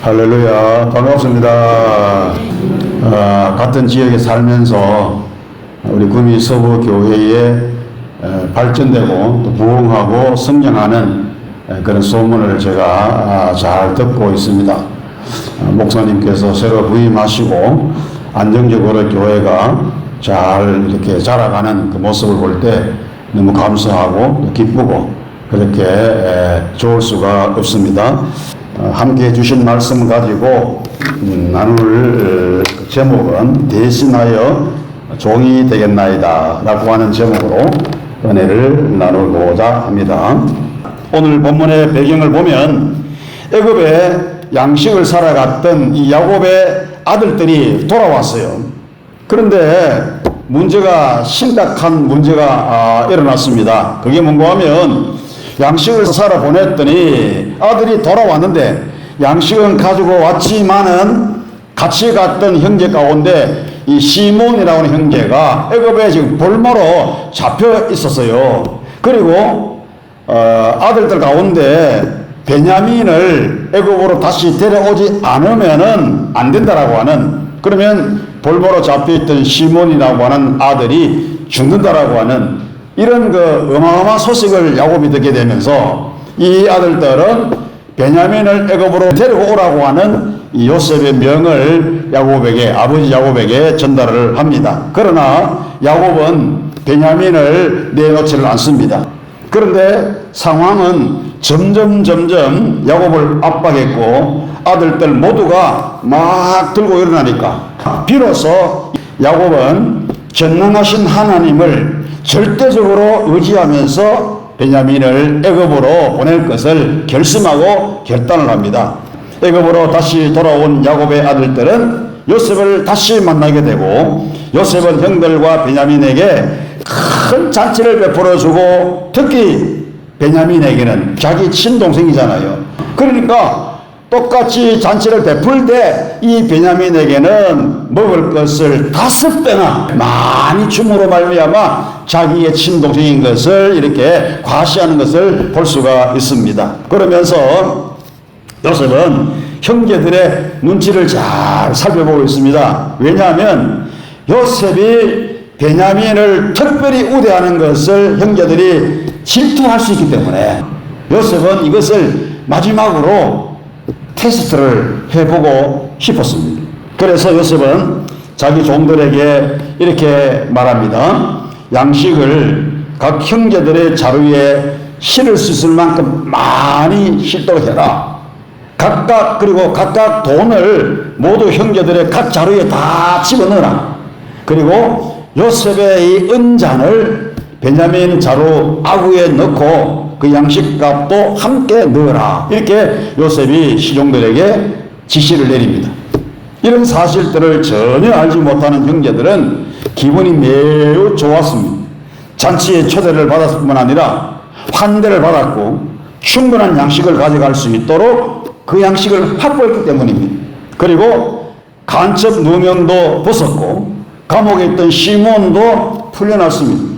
할렐루야, 반갑습니다. 같은 지역에 살면서 우리 구미 서부 교회에 발전되고 또 부흥하고 성장하는 그런 소문을 제가 잘 듣고 있습니다. 목사님께서 새로 부임하시고 안정적으로 교회가 잘 이렇게 자라가는 그 모습을 볼 때 너무 감사하고 기쁘고 그렇게 좋을 수가 없습니다. 함께 해주신 말씀 가지고 나눌 제목은 대신하여 종이 되겠나이다 라고 하는 제목으로 은혜를 나누고자 합니다. 오늘 본문의 배경을 보면 애굽에 양식을 살아갔던 이 야곱의 아들들이 돌아왔어요. 그런데 심각한 문제가 일어났습니다. 그게 뭔가 하면 양식을 사러 보냈더니 아들이 돌아왔는데 양식은 가지고 왔지만은 같이 갔던 형제 가운데 이 시몬이라고 하는 형제가 애굽에 지금 볼모로 잡혀 있었어요. 그리고 아들들 가운데 베냐민을 애굽으로 다시 데려오지 않으면은 안 된다라고 하는, 그러면 볼모로 잡혀있던 시몬이라고 하는 아들이 죽는다라고 하는 이런 그 어마어마한 소식을 야곱이 듣게 되면서 이 아들들은 베냐민을 애굽으로 데리고 오라고 하는 이 요셉의 명을 아버지 야곱에게 전달을 합니다. 그러나 야곱은 베냐민을 내놓지를 않습니다. 그런데 상황은 점점 야곱을 압박했고 아들들 모두가 막 들고 일어나니까 비로소 야곱은 전능하신 하나님을 절대적으로 의지하면서 베냐민을 애굽으로 보낼 것을 결심하고 결단을 합니다. 애굽으로 다시 돌아온 야곱의 아들들은 요셉을 다시 만나게 되고 요셉은 형들과 베냐민에게 큰 잔치를 베풀어주고 특히 베냐민에게는 자기 친동생이잖아요. 그러니까 똑같이 잔치를 베풀 때 이 베냐민에게는 먹을 것을 5배나 많이 줌으로 말미암아 자기의 친동생인 것을 이렇게 과시하는 것을 볼 수가 있습니다. 그러면서 요셉은 형제들의 눈치를 잘 살펴보고 있습니다. 왜냐하면 요셉이 베냐민을 특별히 우대하는 것을 형제들이 질투할 수 있기 때문에 요셉은 이것을 마지막으로 테스트를 해보고 싶었습니다. 그래서 요셉은 자기 종들에게 이렇게 말합니다. 양식을 각 형제들의 자루에 실을 수 있을 만큼 많이 실도록 해라. 각각 돈을 모두 형제들의 각 자루에 다 집어넣어라. 그리고 요셉의 이 은잔을 베냐민 자루 아구에 넣고 그 양식값도 함께 넣어라. 이렇게 요셉이 시종들에게 지시를 내립니다. 이런 사실들을 전혀 알지 못하는 형제들은 기분이 매우 좋았습니다. 잔치에 초대를 받았을 뿐만 아니라 환대를 받았고 충분한 양식을 가져갈 수 있도록 그 양식을 확보했기 때문입니다. 그리고 간첩 누명도 벗었고 감옥에 있던 시몬도 풀려났습니다.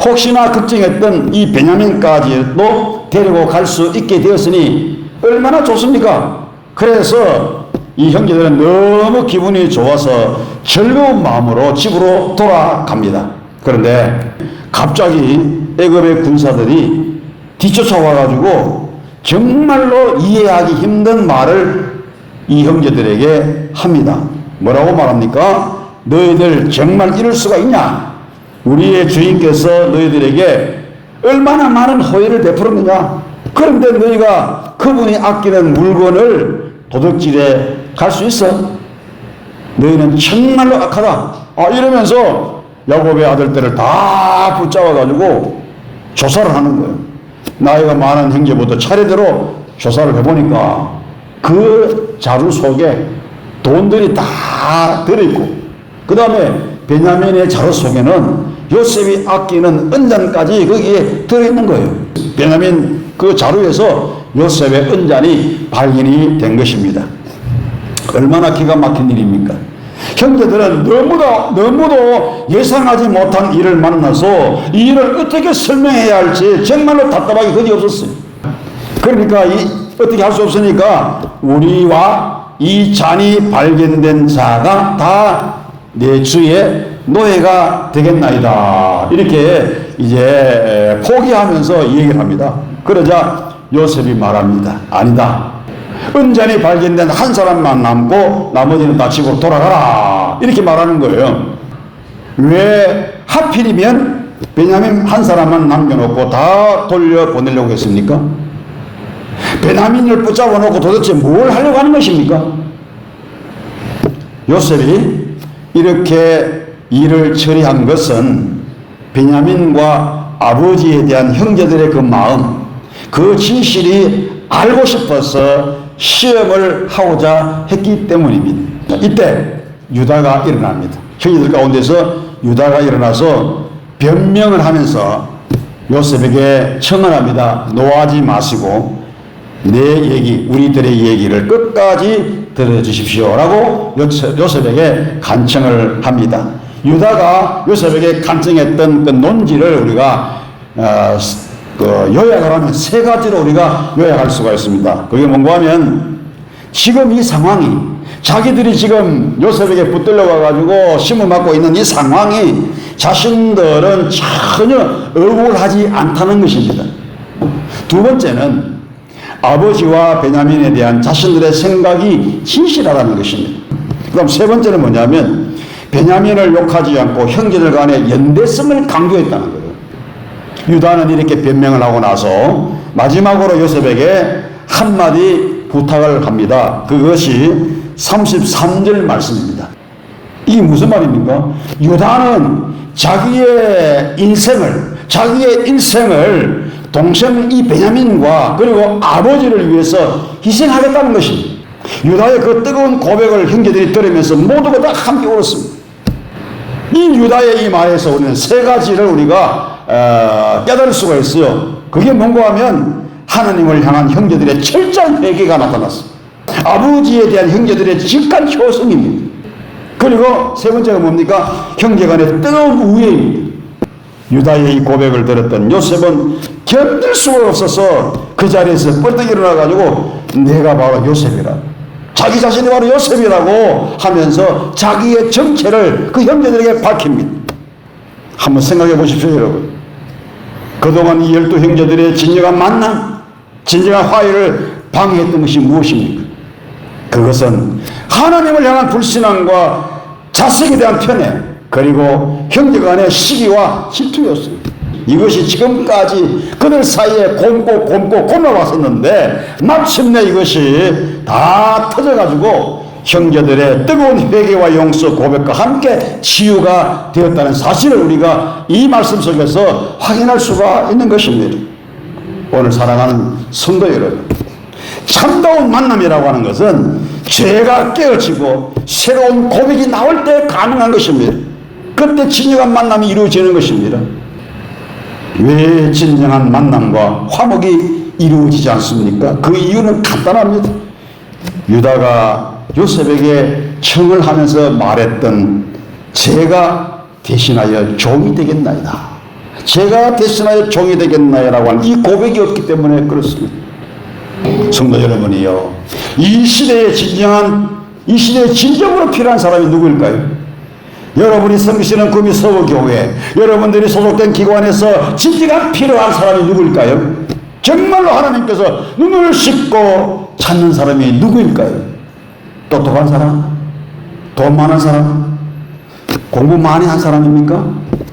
혹시나 걱정했던 이 베냐민까지도 데리고 갈 수 있게 되었으니 얼마나 좋습니까? 그래서 이 형제들은 너무 기분이 좋아서 즐거운 마음으로 집으로 돌아갑니다. 그런데 갑자기 애굽의 군사들이 뒤쫓아와가지고 정말로 이해하기 힘든 말을 이 형제들에게 합니다. 뭐라고 말합니까? 너희들 정말 이럴 수가 있냐? 우리의 주인께서 너희들에게 얼마나 많은 호의를 베풀었느냐? 그런데 너희가 그분이 아끼는 물건을 도둑질해 갈 수 있어? 너희는 정말로 악하다. 이러면서 야곱의 아들들을 다 붙잡아가지고 조사를 하는 거예요. 나이가 많은 형제부터 차례대로 조사를 해보니까 그 자루 속에 돈들이 다 들어있고 그 다음에 베냐민의 자루 속에는 요셉이 아끼는 은잔까지 거기에 들어있는 거예요. 베냐민 그 자루에서 요셉의 은잔이 발견이 된 것입니다. 얼마나 기가 막힌 일입니까? 형제들은 너무도 예상하지 못한 일을 만나서 이 일을 어떻게 설명해야 할지 정말로 답답하기 그지 없었어요. 그러니까 이 어떻게 할 수 없으니까 우리와 이 잔이 발견된 자가 다 내 주의 노예가 되겠나이다. 이렇게 이제 포기하면서 얘기를 합니다. 그러자 요셉이 말합니다. 아니다. 은잔이 발견된 한 사람만 남고 나머지는 다 집으로 돌아가라. 이렇게 말하는 거예요. 왜 하필이면 베냐민 한 사람만 남겨놓고 다 돌려보내려고 했습니까? 베냐민을 붙잡아 놓고 도대체 뭘 하려고 하는 것입니까? 요셉이 이렇게 일을 처리한 것은 베냐민과 아버지에 대한 형제들의 그 마음, 그 진실이 알고 싶어서 시험을 하고자 했기 때문입니다. 이때 유다가 일어납니다. 형제들 가운데서 유다가 일어나서 변명을 하면서 요셉에게 청언합니다. 노하지 마시고 내 얘기, 우리들의 얘기를 끝까지 들어주십시오 라고 요셉에게 간청을 합니다. 유다가 요셉에게 간청했던 그 논지를 우리가 요약을 하면 세 가지로 우리가 요약할 수가 있습니다. 그게 뭔가 하면 지금 이 상황이 자기들이 지금 요셉에게 붙들려 와가지고 심을 맞고 있는 이 상황이 자신들은 전혀 억울하지 않다는 것입니다. 두 번째는 아버지와 베냐민에 대한 자신들의 생각이 진실하다는 것입니다. 그럼 세 번째는 뭐냐면 베냐민을 욕하지 않고 형제들 간의 연대성을 강조했다는 거예요. 유다는 이렇게 변명을 하고 나서 마지막으로 요셉에게 한마디 부탁을 합니다. 그것이 33절 말씀입니다. 이게 무슨 말입니까? 유다는 자기의 인생을 동생 이 베냐민과 그리고 아버지를 위해서 희생하겠다는 것입니다. 유다의 그 뜨거운 고백을 형제들이 들으면서 모두가 다 함께 울었습니다. 이 유다의 이 말에서 우리는 세 가지를 우리가 깨달을 수가 있어요. 그게 뭔가 하면 하나님을 향한 형제들의 철저한 회개가 나타났습니다. 아버지에 대한 형제들의 직관 효성입니다. 그리고 세 번째가 뭡니까? 형제간의 뜨거운 우애입니다. 유다의 이 고백을 들었던 요셉은 견딜 수가 없어서 그 자리에서 뻘떡 일어나가지고 내가 바로 요셉이라, 자기 자신이 바로 요셉이라고 하면서 자기의 정체를 그 형제들에게 밝힙니다. 한번 생각해 보십시오, 여러분. 그동안 이 12형제들의 진정한 만남, 진정한 화해를 방해했던 것이 무엇입니까? 그것은 하나님을 향한 불신앙과 자식에 대한 편애, 그리고 형제간의 시기와 질투였습니다. 이것이 지금까지 그들 사이에 곰고 곰아왔었는데 마침내 이것이 다 터져가지고 형제들의 뜨거운 회개와 용서 고백과 함께 치유가 되었다는 사실을 우리가 이 말씀 속에서 확인할 수가 있는 것입니다. 오늘 사랑하는 성도 여러분, 참다운 만남이라고 하는 것은 죄가 깨어지고 새로운 고백이 나올 때 가능한 것입니다. 그때 진정한 만남이 이루어지는 것입니다. 왜 진정한 만남과 화목이 이루어지지 않습니까? 그 이유는 간단합니다. 유다가 요셉에게 청을 하면서 말했던 제가 대신하여 종이 되겠나이다, 제가 대신하여 종이 되겠나이라고 하는 이 고백이 없기 때문에 그렇습니다. 성도 여러분이요, 이 시대에 진정으로 필요한 사람이 누구일까요? 여러분이 섬기시는 구미 서구교회, 여러분들이 소속된 기관에서 진정한 필요한 사람이 누구일까요? 정말로 하나님께서 눈을 씻고 찾는 사람이 누구일까요? 똑똑한 사람? 돈 많은 사람? 공부 많이 한 사람입니까?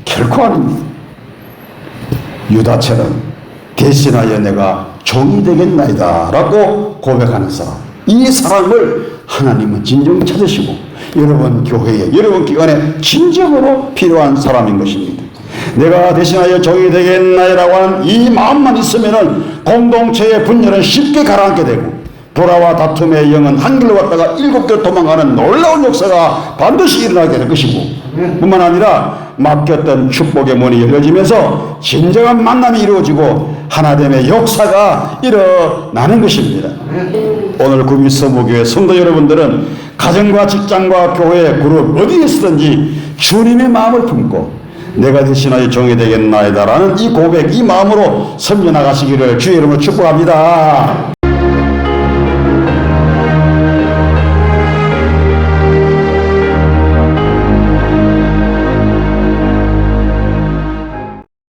결코 아닙니다. 유다처럼 대신하여 내가 종이 되겠나이다 라고 고백하는 사람, 이 사람을 하나님은 진정 찾으시고 여러분 교회에, 여러분 기관에 진정으로 필요한 사람인 것입니다. 내가 대신하여 종이 되겠나이라고 하는 이 마음만 있으면은 공동체의 분열은 쉽게 가라앉게 되고 돌아와 다툼의 영은 한 길로 왔다가 7길 도망가는 놀라운 역사가 반드시 일어나게 될 것이고, 뿐만 아니라 막혔던 축복의 문이 열려지면서 진정한 만남이 이루어지고 하나됨의 역사가 일어나는 것입니다. 오늘 구미 서무교회 성도 여러분들은 가정과 직장과 교회, 그룹 어디에 있든지 주님의 마음을 품고 내가 대신하여 종이 되겠나이다 라는 이 고백, 이 마음으로 섬겨 나가시기를 주의 이름으로 축복합니다.